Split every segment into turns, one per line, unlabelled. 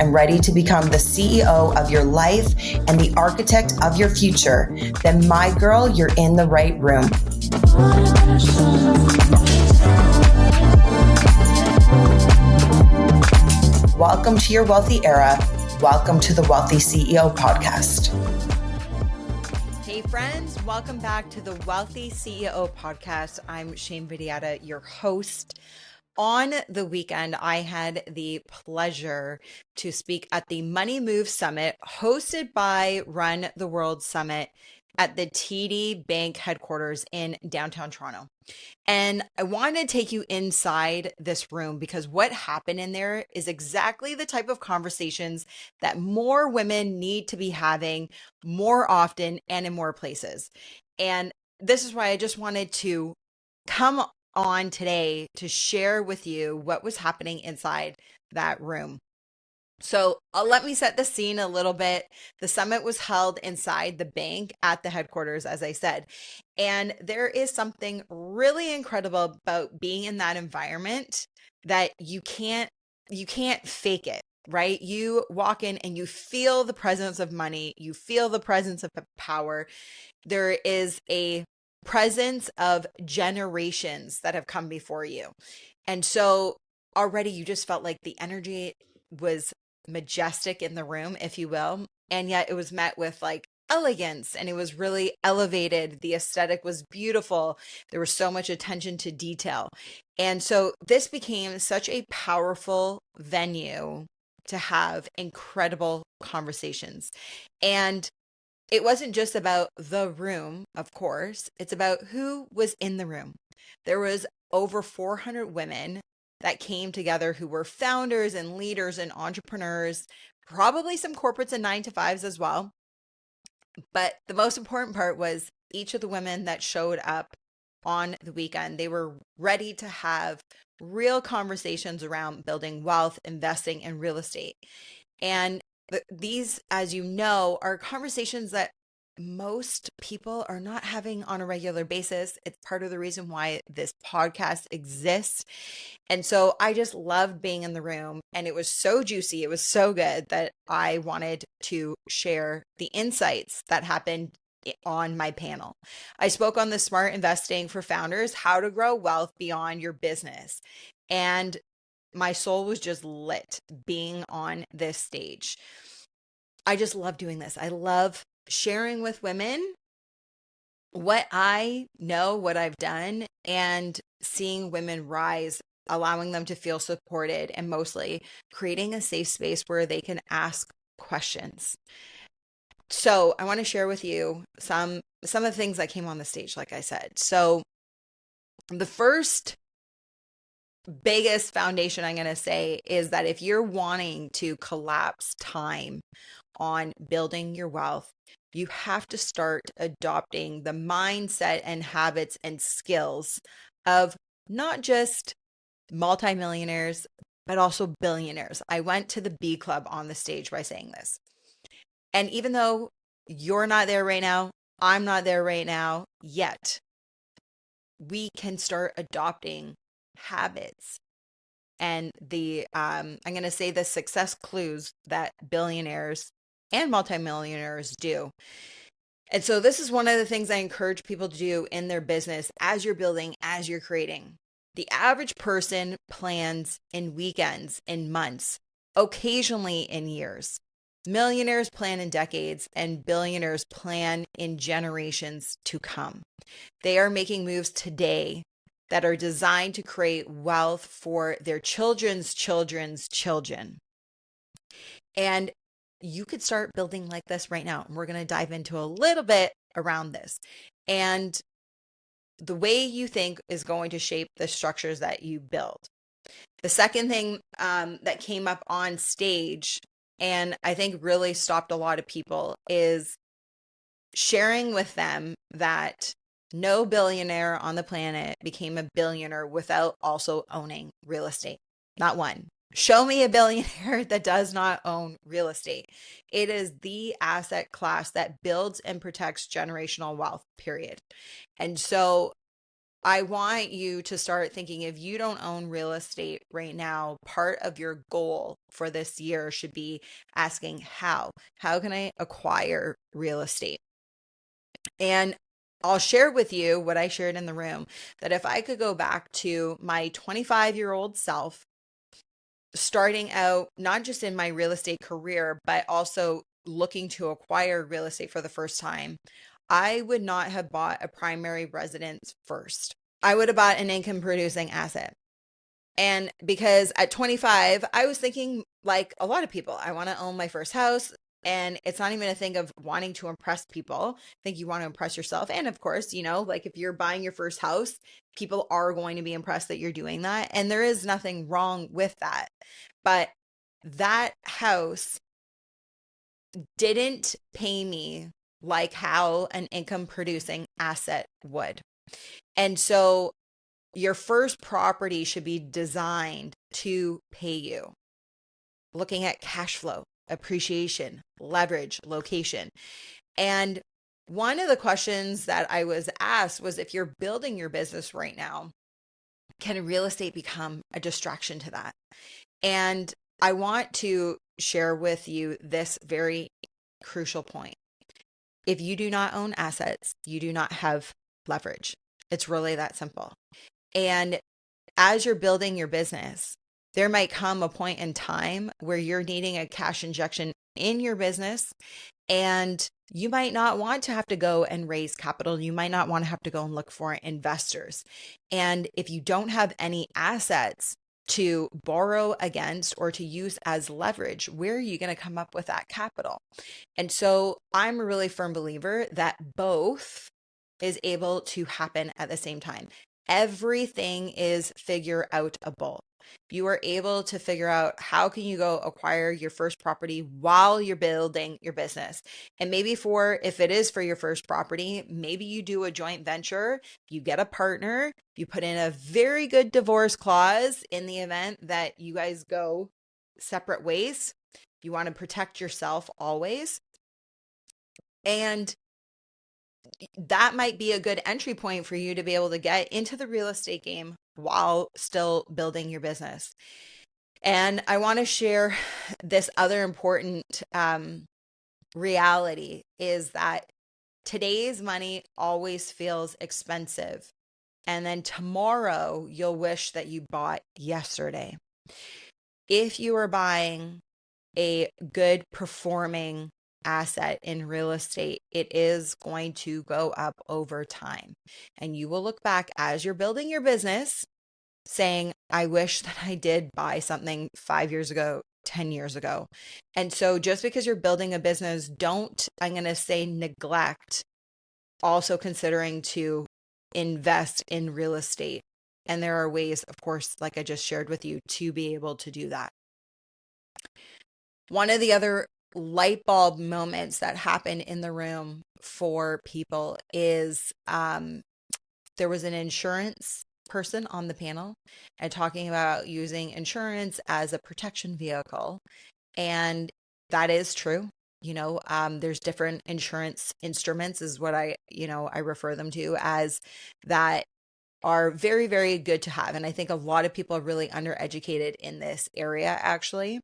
and ready to become the CEO of your life and the architect of your future, then my girl, you're in the right room. Welcome to your wealthy era. Welcome to the Wellthy CEO podcast.
Hey friends, welcome back to the Wellthy CEO podcast. I'm Shae Invidiata, your host. On the weekend, I had the pleasure to speak at the Money Move Summit hosted by Run the World Summit at the TD Bank headquarters in downtown Toronto. And I want to take you inside this room because what happened in there is exactly the type of conversations that more women need to be having more often and in more places. And this is why I just wanted to come on today to share with you what was happening inside that room. So let me set the scene a little bit. The summit was held inside the bank at the headquarters, as I said. And there is something really incredible about being in that environment that you can't fake it, right? You walk in and you feel the presence of money. You feel the presence of power. There is a presence of generations that have come before you. And so already you just felt like the energy was majestic in the room, if you will. And yet it was met with like elegance and it was really elevated. The aesthetic was beautiful. There was so much attention to detail. And so this became such a powerful venue to have incredible conversations. And it wasn't just about the room, of course. It's about who was in the room. There was over 400 women that came together who were founders and leaders and entrepreneurs, probably some corporates and 9-to-5s as well. But the most important part was each of the women that showed up on the weekend, they were ready to have real conversations around building wealth, investing, in real estate. And these, as you know, are conversations that most people are not having on a regular basis. It's part of the reason why this podcast exists. And so I just loved being in the room, and it was so juicy. It was so good that I wanted to share the insights that happened on my panel. I spoke on the Smart Investing for Founders, how to grow wealth beyond your business. And my soul was just lit being on this stage. I just love doing this. I love sharing with women what I know, what I've done, and seeing women rise, allowing them to feel supported, and mostly creating a safe space where they can ask questions. So I want to share with you some of the things that came on the stage, like I said. So the first biggest foundation I'm going to say is that if you're wanting to collapse time on building your wealth, you have to start adopting the mindset and habits and skills of not just multimillionaires, but also billionaires. I went to the B Club on the stage by saying this. And even though you're not there right now, I'm not there right now yet, we can start adopting habits and I'm going to say the success clues that billionaires and multimillionaires do. And so this is one of the things I encourage people to do in their business as you're building, as you're creating. The average person plans in weekends, in months, occasionally in years. Millionaires plan in decades, and billionaires plan in generations to come. They are making moves today that are designed to create wealth for their children's children's children. And you could start building like this right now. And we're going to dive into a little bit around this. And the way you think is going to shape the structures that you build. The second thing that came up on stage, and I think really stopped a lot of people, is sharing with them that no billionaire on the planet became a billionaire without also owning real estate. Not one. Show me a billionaire that does not own real estate. It is the asset class that builds and protects generational wealth, period. And so I want you to start thinking, if you don't own real estate right now, part of your goal for this year should be asking how? How can I acquire real estate? And I'll share with you what I shared in the room, that if I could go back to my 25-year-old self, starting out not just in my real estate career, but also looking to acquire real estate for the first time, I would not have bought a primary residence first. I would have bought an income producing asset. And because at 25, I was thinking like a lot of people, I want to own my first house. And it's not even a thing of wanting to impress people. I think you want to impress yourself. And of course, like if you're buying your first house, people are going to be impressed that you're doing that. And there is nothing wrong with that. But that house didn't pay me like how an income producing asset would. And so your first property should be designed to pay you. Looking at cash flow, appreciation, leverage, location. And one of the questions that I was asked was, if you're building your business right now, can real estate become a distraction to that? And I want to share with you this very crucial point. If you do not own assets, you do not have leverage. It's really that simple. And as you're building your business, there might come a point in time where you're needing a cash injection in your business, and you might not want to have to go and raise capital. You might not want to have to go and look for investors. And if you don't have any assets to borrow against or to use as leverage, where are you going to come up with that capital? And so I'm a really firm believer that both is able to happen at the same time. Everything is figure outable. You are able to figure out how can you go acquire your first property while you're building your business. And maybe if it is for your first property, maybe you do a joint venture, you get a partner, you put in a very good divorce clause in the event that you guys go separate ways. You want to protect yourself always. And that might be a good entry point for you to be able to get into the real estate game while still building your business. And I want to share this other important reality, is that today's money always feels expensive. And then tomorrow, you'll wish that you bought yesterday. If you are buying a good performing asset in real estate, it is going to go up over time. And you will look back as you're building your business saying, I wish that I did buy something 5 years ago, 10 years ago. And so just because you're building a business, don't, I'm going to say, neglect also considering to invest in real estate. And there are ways, of course, like I just shared with you, to be able to do that. One of the other light bulb moments that happen in the room for people is there was an insurance person on the panel and talking about using insurance as a protection vehicle. And that is true. There's different insurance instruments, is what I refer them to as, that are very, very good to have. And I think a lot of people are really undereducated in this area, actually.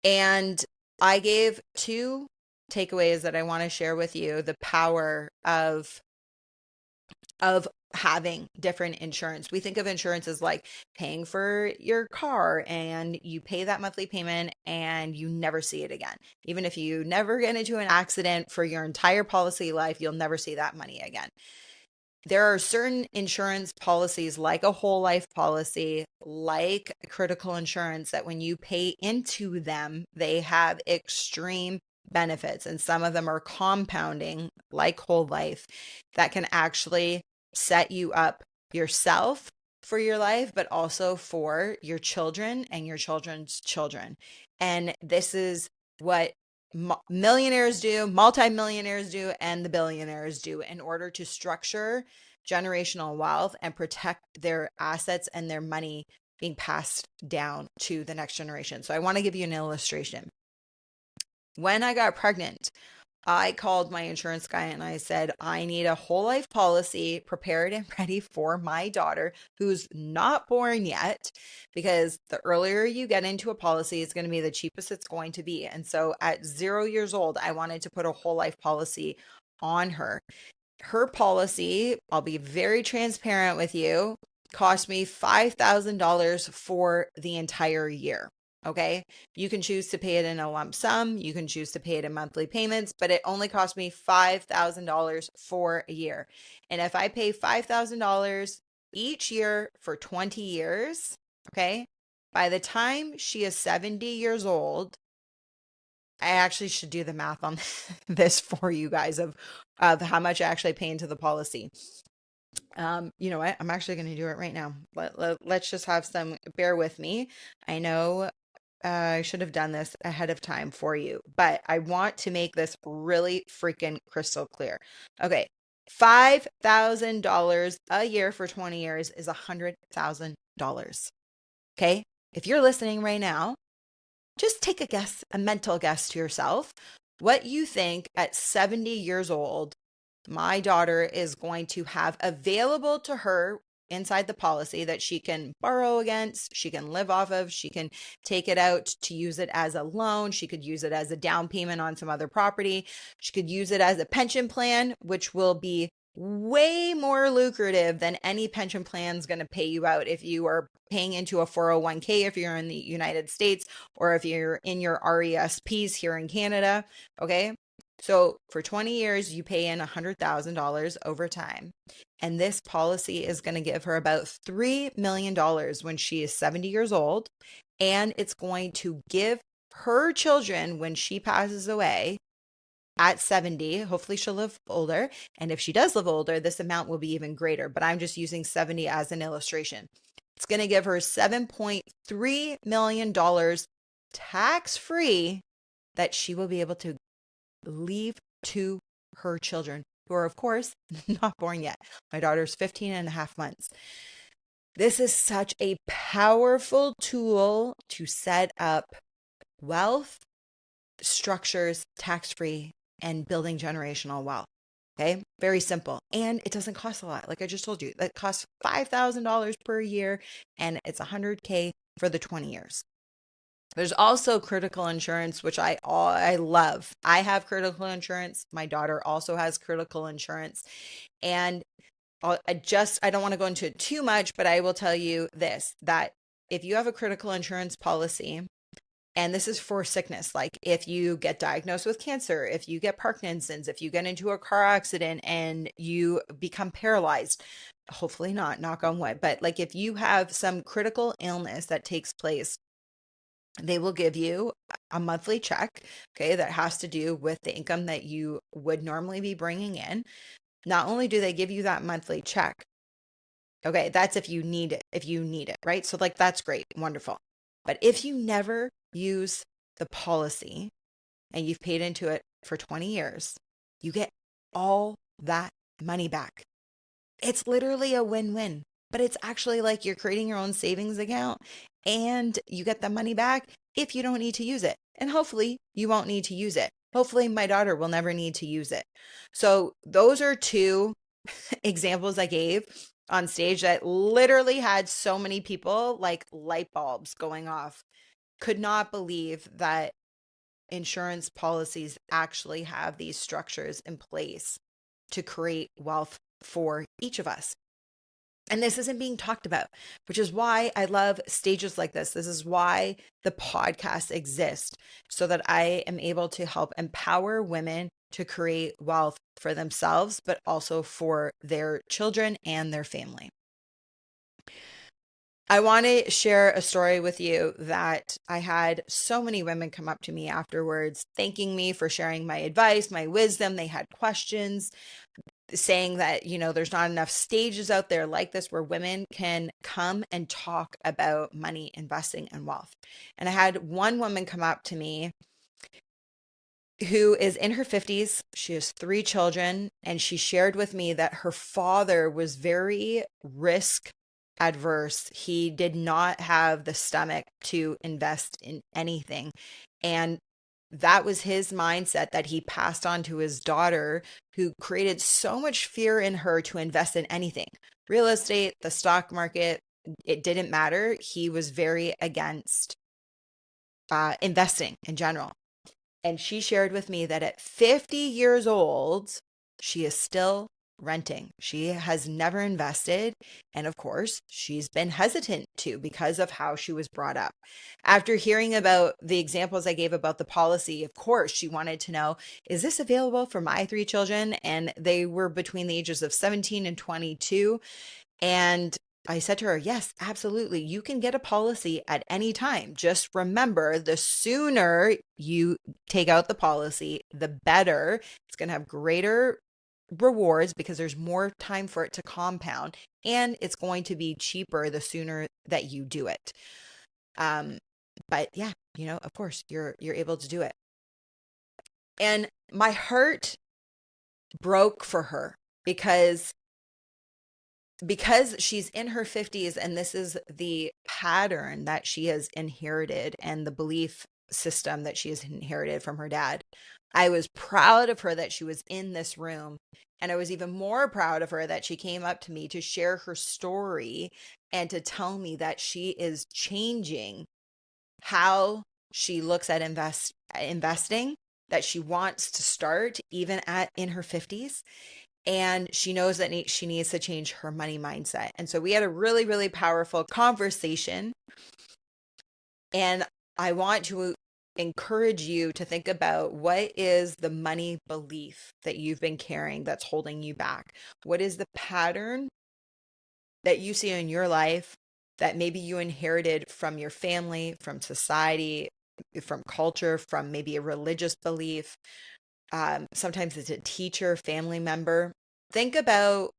And I gave two takeaways that I want to share with you: the power of having different insurance. We think of insurance as like paying for your car, and you pay that monthly payment and you never see it again. Even if you never get into an accident for your entire policy life, you'll never see that money again. There are certain insurance policies, like a whole life policy, like critical insurance, that when you pay into them, they have extreme benefits. And some of them are compounding, like whole life, that can actually set you up yourself for your life, but also for your children and your children's children. And this is what millionaires do, multimillionaires do, and the billionaires do in order to structure generational wealth and protect their assets and their money being passed down to the next generation. So I want to give you an illustration. When I got pregnant, I called my insurance guy and I said, I need a whole life policy prepared and ready for my daughter who's not born yet, because the earlier you get into a policy, it's going to be the cheapest it's going to be. And so at 0 years old, I wanted to put a whole life policy on her. Her policy, I'll be very transparent with you, cost me $5,000 for the entire year. Okay. You can choose to pay it in a lump sum. You can choose to pay it in monthly payments, but it only cost me $5,000 for a year. And if I pay $5,000 each year for 20 years, okay, by the time she is 70 years old, I actually should do the math on this for you guys of how much I actually pay into the policy. You know what? I'm actually going to do it right now. Let's just have some, bear with me. I know I should have done this ahead of time for you, but I want to make this really freaking crystal clear. Okay. $5,000 a year for 20 years is $100,000. Okay. If you're listening right now, just take a guess, a mental guess to yourself, what you think at 70 years old my daughter is going to have available to her inside the policy that she can borrow against, she can live off of, she can take it out to use it as a loan, she could use it as a down payment on some other property, she could use it as a pension plan, which will be way more lucrative than any pension plan is going to pay you out if you are paying into a 401k if you're in the United States, or if you're in your RESPs here in Canada. Okay. So for 20 years, you pay in $100,000 over time. And this policy is going to give her about $3 million when she is 70 years old. And it's going to give her children, when she passes away at 70, hopefully she'll live older. And if she does live older, this amount will be even greater. But I'm just using 70 as an illustration. It's going to give her $7.3 million tax-free that she will be able to leave to her children, who are, of course, not born yet. My daughter's 15 and a half months. This is such a powerful tool to set up wealth structures, tax-free, and building generational wealth. Okay, very simple. And it doesn't cost a lot. Like I just told you, that costs $5,000 per year, and it's $100K for the 20 years. There's also critical insurance, which I love. I have critical insurance. My daughter also has critical insurance. And I don't want to go into it too much, but I will tell you this, that if you have a critical insurance policy, and this is for sickness, like if you get diagnosed with cancer, if you get Parkinson's, if you get into a car accident and you become paralyzed, hopefully not, knock on wood, but like if you have some critical illness that takes place, they will give you a monthly check, okay, that has to do with the income that you would normally be bringing in. Not only do they give you that monthly check, okay, that's if you need it, right? So like that's great, wonderful. But if you never use the policy and you've paid into it for 20 years, you get all that money back. It's literally a win-win, but it's actually like you're creating your own savings account and you get the money back if you don't need to use it. And hopefully you won't need to use it. Hopefully my daughter will never need to use it. So those are two examples I gave on stage that literally had so many people like light bulbs going off. Could not believe that insurance policies actually have these structures in place to create wealth for each of us. And this isn't being talked about, which is why I love stages like this. This is why the podcast exists, so that I am able to help empower women to create wealth for themselves, but also for their children and their family. I want to share a story with you that I had so many women come up to me afterwards, thanking me for sharing my advice, my wisdom. They had questions, saying that, you know, there's not enough stages out there like this where women can come and talk about money, investing, and wealth. And I had one woman come up to me who is in her 50s. She has 3 children, and she shared with me that her father was very risk adverse. He did not have the stomach to invest in anything. And that was his mindset that he passed on to his daughter, who created so much fear in her to invest in anything. Real estate, the stock market, it didn't matter. He was very against investing in general. And she shared with me that at 50 years old, she is still renting. She has never invested. And of course, she's been hesitant to because of how she was brought up. After hearing about the examples I gave about the policy, of course, she wanted to know, is this available for my three children? And they were between the ages of 17 and 22. And I said to her, yes, absolutely. You can get a policy at any time. Just remember, the sooner you take out the policy, the better. It's going to have greater rewards because there's more time for it to compound, and it's going to be cheaper the sooner that you do it. But yeah, of course, you're able to do it. And my heart broke for her because she's in her 50s, and this is the pattern that she has inherited and the belief system that she has inherited from her dad. I was proud of her that she was in this room, and I was even more proud of her that she came up to me to share her story and to tell me that she is changing how she looks at investing, that she wants to start even in her 50s. And she knows that she needs to change her money mindset. And so we had a really, really powerful conversation. And I want to encourage you to think about, what is the money belief that you've been carrying that's holding you back? What is the pattern that you see in your life that maybe you inherited from your family, from society, from culture, from maybe a religious belief? Sometimes it's a teacher, family member. Think about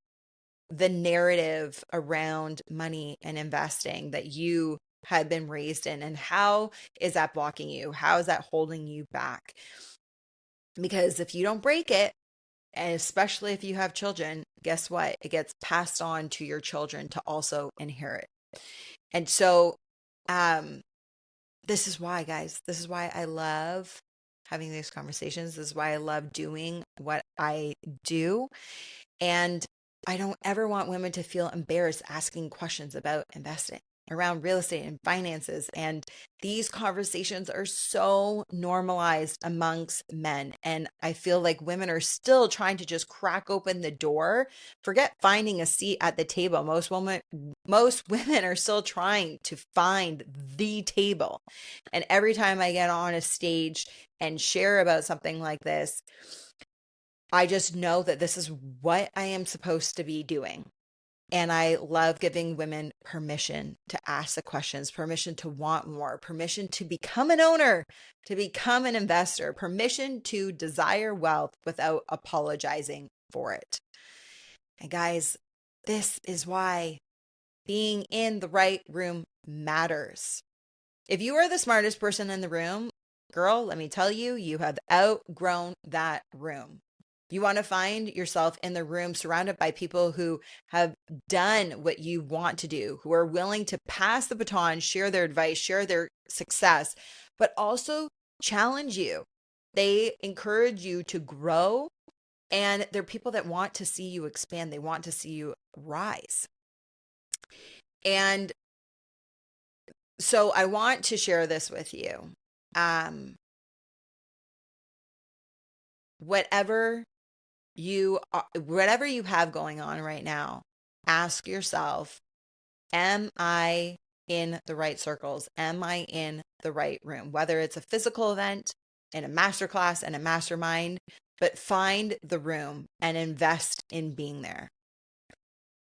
the narrative around money and investing that you had been raised in, and how is that blocking you? How is that holding you back? Because if you don't break it, and especially if you have children, guess what? It gets passed on to your children to also inherit. And so, this is why, guys, this is why I love having these conversations. This is why I love doing what I do. And I don't ever want women to feel embarrassed asking questions about investing, around real estate and finances. And these conversations are so normalized amongst men. And I feel like women are still trying to just crack open the door. Forget finding a seat at the table. Most women are still trying to find the table. And every time I get on a stage and share about something like this, I just know that this is what I am supposed to be doing. And I love giving women permission to ask the questions, permission to want more, permission to become an owner, to become an investor, permission to desire wealth without apologizing for it. And guys, this is why being in the right room matters. If you are the smartest person in the room, girl, let me tell you, you have outgrown that room. You want to find yourself in the room surrounded by people who have done what you want to do, who are willing to pass the baton, share their advice, share their success, but also challenge you. They encourage you to grow, and they're people that want to see you expand. They want to see you rise. And so I want to share this with you. Whatever you have going on right now, ask yourself, am I in the right circles? Am I in the right room? Whether it's a physical event, in a masterclass, and a mastermind, but find the room and invest in being there.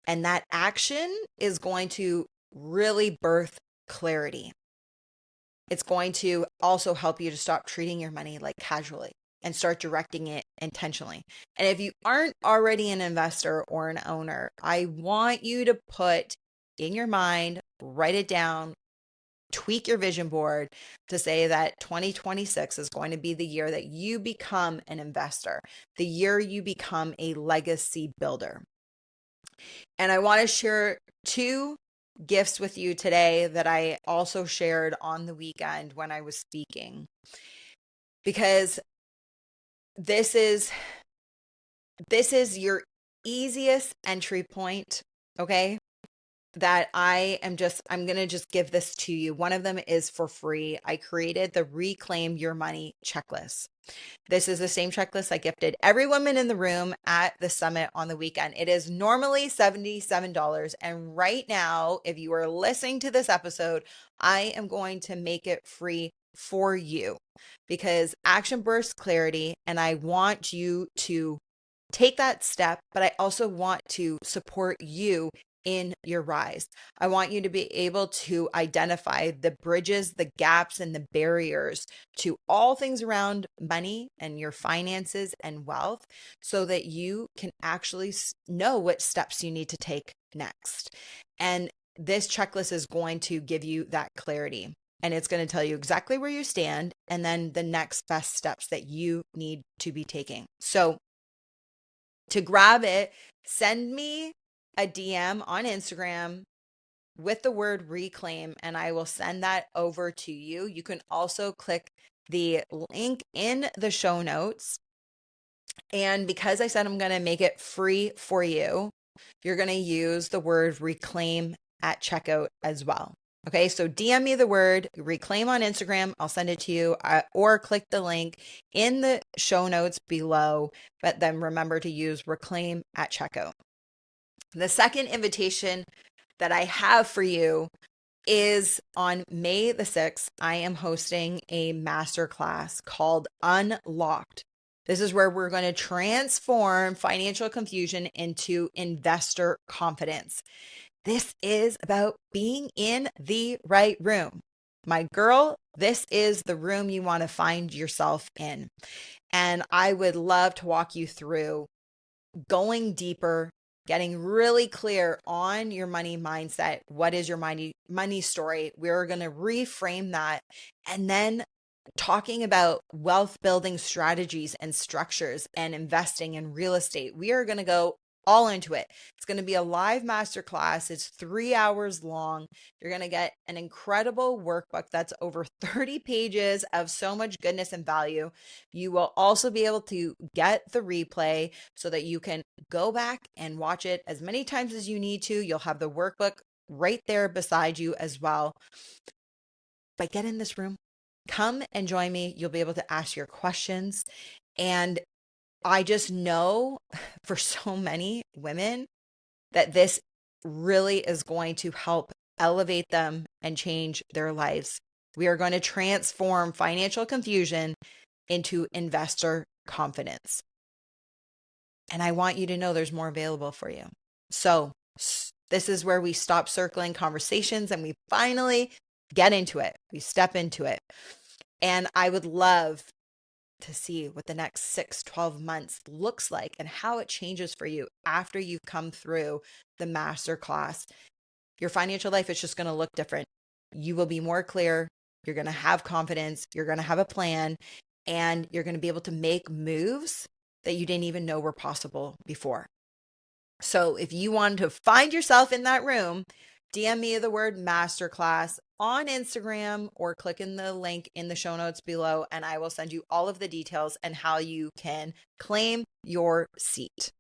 And that action is going to really birth clarity. It's going to also help you to stop treating your money like casually and start directing it intentionally. And if you aren't already an investor or an owner, I want you to put in your mind, write it down, tweak your vision board to say that 2026 is going to be the year that you become an investor, the year you become a legacy builder. And I want to share two gifts with you today that I also shared on the weekend when I was speaking. because this is your easiest entry point, okay? That I'm going to just give this to you. One of them is for free. I created the Reclaim Your Money checklist. This is the same checklist I gifted every woman in the room at the summit on the weekend. It is normally $77. And right now, if you are listening to this episode, I am going to make it free for you because action bursts clarity. And I want you to take that step, but I also want to support you in your rise. I want you to be able to identify the bridges, the gaps, and the barriers to all things around money and your finances and wealth so that you can actually know what steps you need to take next. And this checklist is going to give you that clarity. And it's going to tell you exactly where you stand and then the next best steps that you need to be taking. So to grab it, send me a DM on Instagram with the word reclaim, and I will send that over to you. You can also click the link in the show notes. And because I said I'm going to make it free for you, you're going to use the word reclaim at checkout as well. Okay, so DM me the word reclaim on Instagram. I'll send it to you, or click the link in the show notes below. But then remember to use reclaim at checkout. The second invitation that I have for you is on May the 6th. I am hosting a masterclass called Unlocked. This is where we're going to transform financial confusion into investor confidence. This is about being in the right room. My girl, this is the room you want to find yourself in. And I would love to walk you through going deeper, getting really clear on your money mindset. What is your money story? We're going to reframe that, and then talking about wealth building strategies and structures and investing in real estate. We are going to go all into it. It's going to be a live masterclass. It's 3 hours long. You're going to get an incredible workbook that's over 30 pages of so much goodness and value. You will also be able to get the replay so that you can go back and watch it as many times as you need to. You'll have the workbook right there beside you as well. But get in this room. Come and join me. You'll be able to ask your questions. And I just know for so many women that this really is going to help elevate them and change their lives. We are going to transform financial confusion into investor confidence. And I want you to know there's more available for you. So this is where we stop circling conversations and we finally get into it. We step into it. And I would love to see what the next 6-12 months looks like and how it changes for you after you've come through the masterclass. Your financial life is just going to look different. You will be more clear. You're going to have confidence. You're going to have a plan, and you're going to be able to make moves that you didn't even know were possible before. So if you want to find yourself in that room, DM me the word masterclass on Instagram or click in the link in the show notes below, and I will send you all of the details and how you can claim your seat.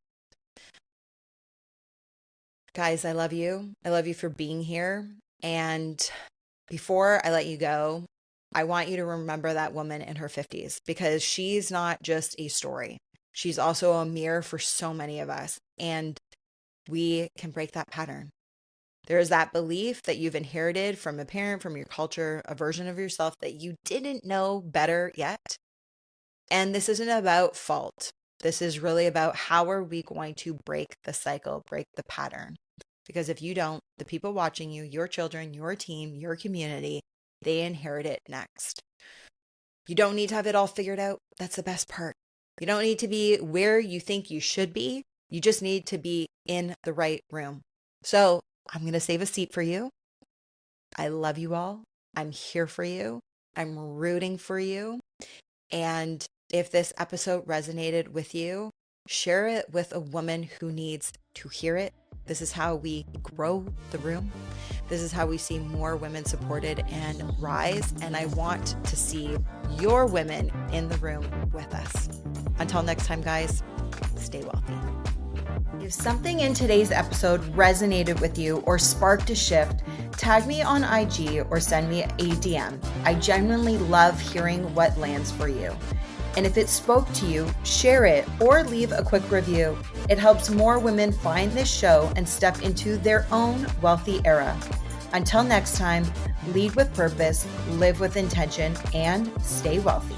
Guys, I love you. I love you for being here. And before I let you go, I want you to remember that woman in her 50s because she's not just a story. She's also a mirror for so many of us. And we can break that pattern. There is that belief that you've inherited from a parent, from your culture, a version of yourself that you didn't know better yet. And this isn't about fault. This is really about how are we going to break the cycle, break the pattern. Because if you don't, the people watching you, your children, your team, your community, they inherit it next. You don't need to have it all figured out. That's the best part. You don't need to be where you think you should be. You just need to be in the right room. So I'm going to save a seat for you. I love you all. I'm here for you. I'm rooting for you. And if this episode resonated with you, share it with a woman who needs to hear it. This is how we grow the room. This is how we see more women supported and rise. And I want to see your women in the room with us. Until next time, guys, stay wealthy. If something in today's episode resonated with you or sparked a shift, tag me on IG or send me a DM. I genuinely love hearing what lands for you. And if it spoke to you, share it or leave a quick review. It helps more women find this show and step into their own wealthy era. Until next time, lead with purpose, live with intention, and stay wealthy.